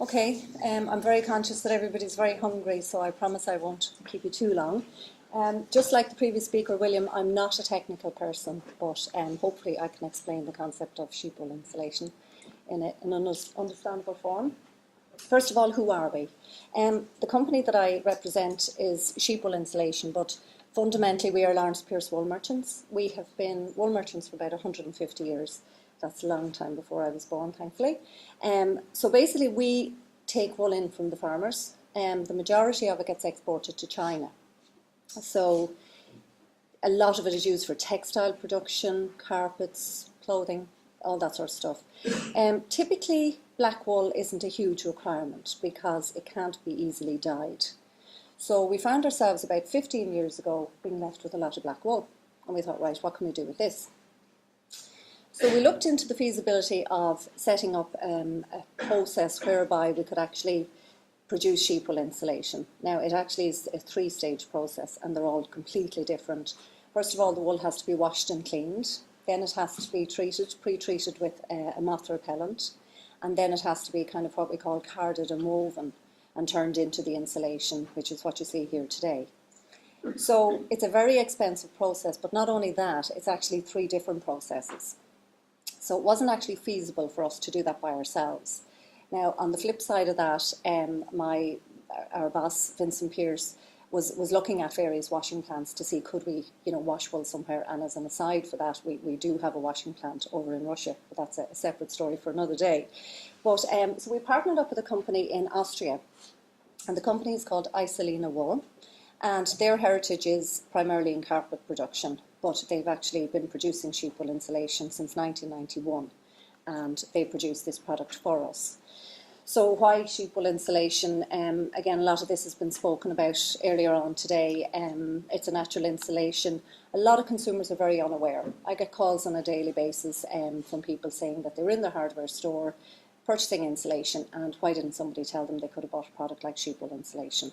Okay, I'm very conscious that everybody's very hungry, so I promise I won't keep you too long. Just like the previous speaker, William, I'm not a technical person, but hopefully I can explain the concept of SheepWool insulation in an understandable form. First of all, who are we? The company that I represent is SheepWool Insulation, but fundamentally we are Lawrence Pierce wool merchants. We have been wool merchants for about 150 years. That's a long time before I was born, thankfully. So basically we take wool in from the farmers. The majority of it gets exported to China. So a lot of it is used for textile production, carpets, clothing, all that sort of stuff. Typically, black wool isn't a huge requirement because it can't be easily dyed. So we found ourselves about 15 years ago being left with a lot of black wool. And we thought, right, what can we do with this? So we looked into the feasibility of setting up a process whereby we could actually produce sheep wool insulation. Now, it actually is a three-stage process, and they're all completely different. First of all, the wool has to be washed and cleaned. Then it has to be pre-treated with a moth repellent. And then it has to be kind of what we call carded and woven and turned into the insulation, which is what you see here today. So it's a very expensive process, but not only that, it's actually three different processes. So it wasn't actually feasible for us to do that by ourselves. Now, on the flip side of that, our boss, Vincent Pierce, was looking at various washing plants to see could we, wash wool somewhere. And as an aside for that, we do have a washing plant over in Russia, but that's a separate story for another day. But so we partnered up with a company in Austria, and the company is called Isolina Wool, and their heritage is primarily in carpet production, but they've actually been producing sheep wool insulation since 1991, and they produce this product for us. So why sheep wool insulation? Again, a lot of this has been spoken about earlier on today. It's a natural insulation. A lot of consumers are very unaware. I get calls on a daily basis from people saying that they're in their hardware store purchasing insulation, and why didn't somebody tell them they could have bought a product like sheep wool insulation?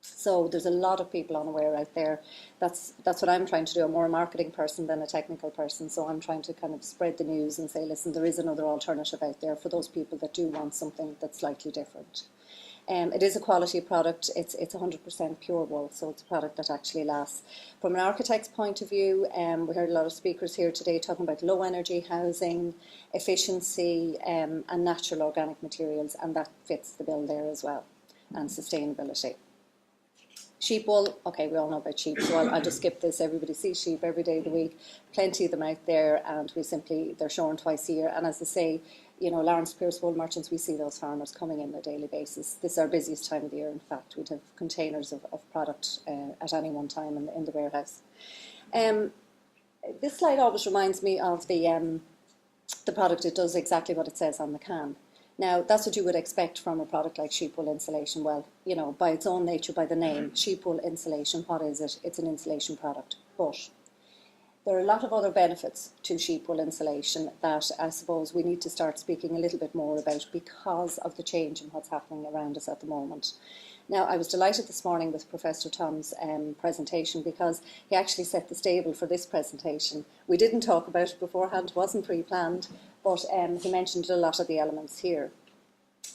So there's a lot of people unaware out there. That's what I'm trying to do. I'm more a marketing person than a technical person, so I'm trying to kind of spread the news and say, listen, there is another alternative out there for those people that do want something that's slightly different. It is a quality product. It's 100% pure wool, so it's a product that actually lasts. From an architect's point of view, we heard a lot of speakers here today talking about low energy housing, efficiency, and natural organic materials, and that fits the bill there as well, and sustainability. Sheep wool, okay, we all know about sheep, so I'll just skip this. Everybody sees sheep every day of the week, plenty of them out there, and they're shorn twice a year. And as I say, Lawrence Pierce wool merchants, we see those farmers coming in on a daily basis. This is our busiest time of the year, in fact. We'd have containers of product at any one time in the warehouse. This slide always reminds me of the product. It does exactly what it says on the can. Now, that's what you would expect from a product like sheep wool insulation. Well, by its own nature, by the name, sheep wool insulation, what is it? It's an insulation product. But there are a lot of other benefits to sheep wool insulation that I suppose we need to start speaking a little bit more about because of the change in what's happening around us at the moment. Now, I was delighted this morning with Professor Tom's presentation because he actually set the stable for this presentation. We didn't talk about it beforehand, it wasn't pre-planned, but he mentioned a lot of the elements here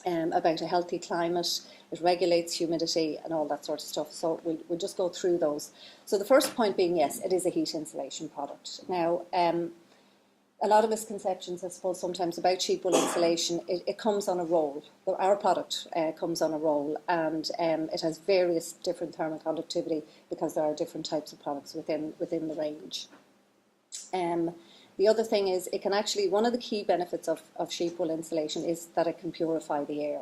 about a healthy climate. It regulates humidity and all that sort of stuff. So we'll just go through those. So the first point being, yes, it is a heat insulation product. Now, a lot of misconceptions, I suppose, sometimes about sheep wool insulation. It comes on a roll. Our product comes on a roll, and it has various different thermal conductivity because there are different types of products within the range. The other thing is, it can actually, one of the key benefits of sheep wool insulation is that it can purify the air.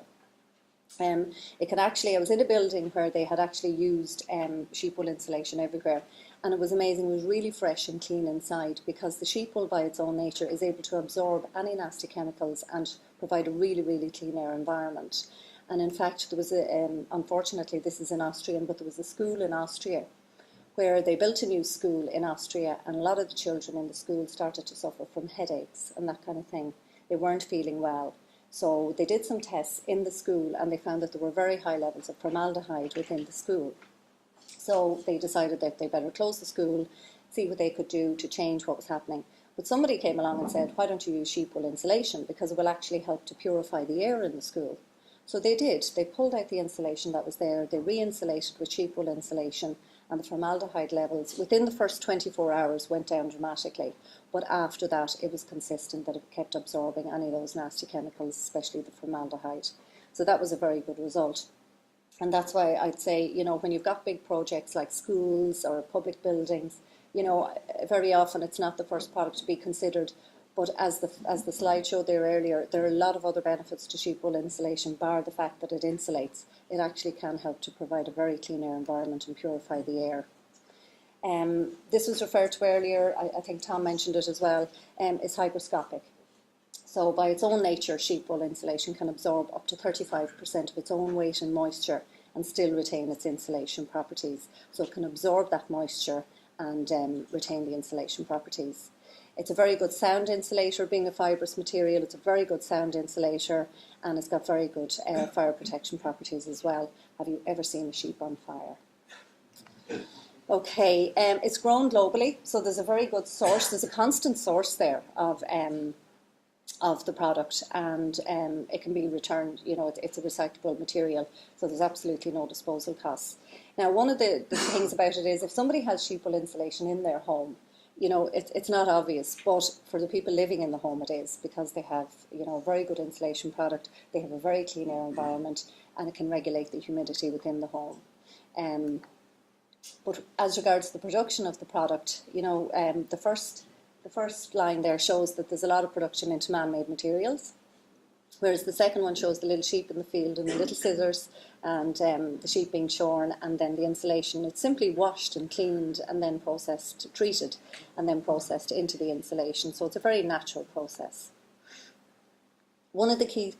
It can actually, I was in a building where they had actually used sheep wool insulation everywhere, and it was amazing. It was really fresh and clean inside because the sheep wool by its own nature is able to absorb any nasty chemicals and provide a really, really clean air environment. And in fact, there was unfortunately this is in Austrian, but there was a school in Austria where they built a new school in Austria, and a lot of the children in the school started to suffer from headaches and that kind of thing. They weren't feeling well. So they did some tests in the school, and they found that there were very high levels of formaldehyde within the school. So they decided that they better close the school, see what they could do to change what was happening. But somebody came along and said, why don't you use sheep wool insulation, because it will actually help to purify the air in the school. So they did. They pulled out the insulation that was there. They re-insulated with SheepWool insulation, and the formaldehyde levels within the first 24 hours went down dramatically. But after that, it was consistent that it kept absorbing any of those nasty chemicals, especially the formaldehyde. So that was a very good result. And that's why I'd say, you know, when you've got big projects like schools or public buildings, you know, very often it's not the first product to be considered. But as the slide showed there earlier, there are a lot of other benefits to SheepWool insulation, bar the fact that it insulates. It actually can help to provide a very clean air environment and purify the air. This was referred to earlier, I think Tom mentioned it as well, is hygroscopic. So by its own nature, SheepWool insulation can absorb up to 35% of its own weight in moisture and still retain its insulation properties. So it can absorb that moisture and retain the insulation properties. It's a very good sound insulator, being a fibrous material. It's a very good sound insulator, and it's got very good fire protection properties as well. Have you ever seen a sheep on fire? Okay, it's grown globally, so there's a very good source. There's a constant source there of the product, and it can be returned. You know, it's a recyclable material, so there's absolutely no disposal costs. Now, one of the things about it is if somebody has SheepWool insulation in their home, you know, it's not obvious, but for the people living in the home it is, because they have, you know, a very good insulation product, they have a very clean air environment, and it can regulate the humidity within the home. But as regards to the production of the product, you know, the first line there shows that there's a lot of production into man-made materials, whereas the second one shows the little sheep in the field and the little scissors and the sheep being shorn, and then the insulation. It's simply washed and cleaned and then processed, treated, and then processed into the insulation. So it's a very natural process. One of the key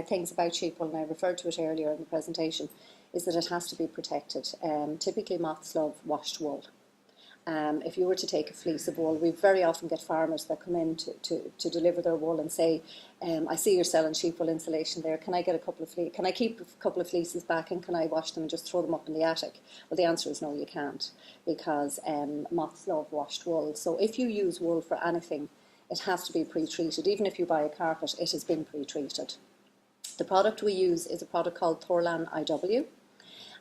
things about SheepWool, and I referred to it earlier in the presentation, is that it has to be protected. Typically moths love washed wool. If you were to take a fleece of wool, we very often get farmers that come in to deliver their wool and say, I see you're selling SheepWool insulation there, can I get a couple of can I keep a couple of fleeces back and can I wash them and just throw them up in the attic? Well, the answer is no, you can't, because moths love washed wool. So if you use wool for anything, it has to be pre-treated. Even if you buy a carpet, it has been pre-treated. The product we use is a product called Thorlan IW,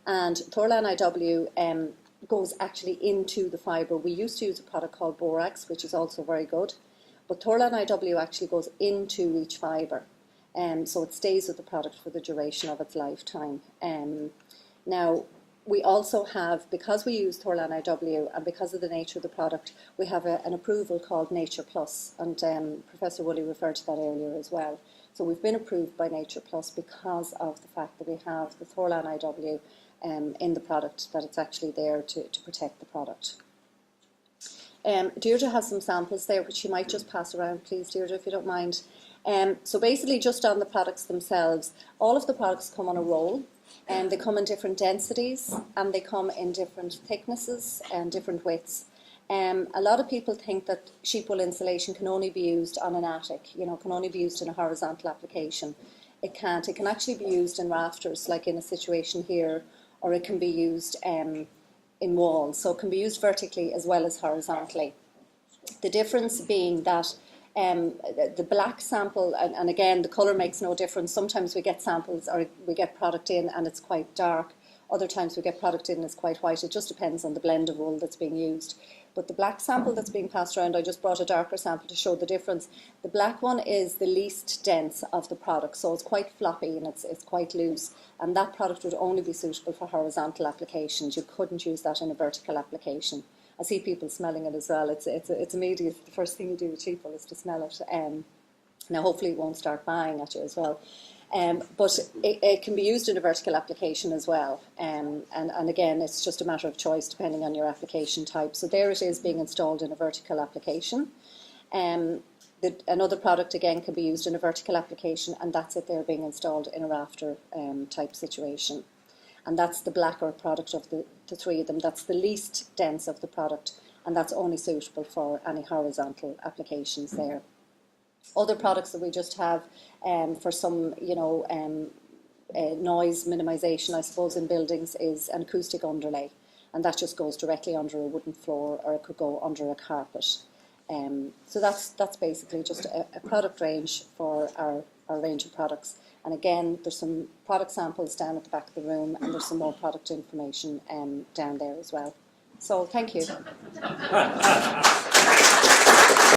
and Thorlan IW goes actually into the fibre. We used to use a product called Borax, which is also very good, but Thorlan IW actually goes into each fibre, so it stays with the product for the duration of its lifetime. Now, we also have, because we use Thorlan IW and because of the nature of the product, we have an approval called Nature Plus, and Professor Woolley referred to that earlier as well. So we've been approved by Nature Plus because of the fact that we have the Thorlan IW in the product, that it's actually there to protect the product. Deirdre has some samples there, which you might just pass around, please, Deirdre, if you don't mind. So basically, just on the products themselves, all of the products come on a roll, and they come in different densities, and they come in different thicknesses and different widths. A lot of people think that SheepWool insulation can only be used on an attic, you know, can only be used in a horizontal application. It can't. It can actually be used in rafters, like in a situation here, or it can be used in walls. So it can be used vertically as well as horizontally. The difference being that the black sample, and again, the colour makes no difference. Sometimes we get samples or we get product in and it's quite dark. Other times we get product in and it's quite white. It just depends on the blend of wool that's being used. But the black sample that's being passed around, I just brought a darker sample to show the difference. The black one is the least dense of the product, so it's quite floppy and it's quite loose. And that product would only be suitable for horizontal applications. You couldn't use that in a vertical application. I see people smelling it as well. It's immediate. The first thing you do with SheepWool is to smell it. Now, hopefully, it won't start buying at you as well. But it can be used in a vertical application as well. And again, it's just a matter of choice depending on your application type. So there it is being installed in a vertical application. Another product, again, can be used in a vertical application, and that's it there being installed in a rafter type situation. And that's the blacker product of the three of them. That's the least dense of the product, and that's only suitable for any horizontal applications there. Other products that we just have for some, noise minimisation, I suppose, in buildings is an acoustic underlay, and that just goes directly under a wooden floor, or it could go under a carpet. So that's basically just a product range for our range of products. And again, there's some product samples down at the back of the room, and there's some more product information down there as well. So thank you.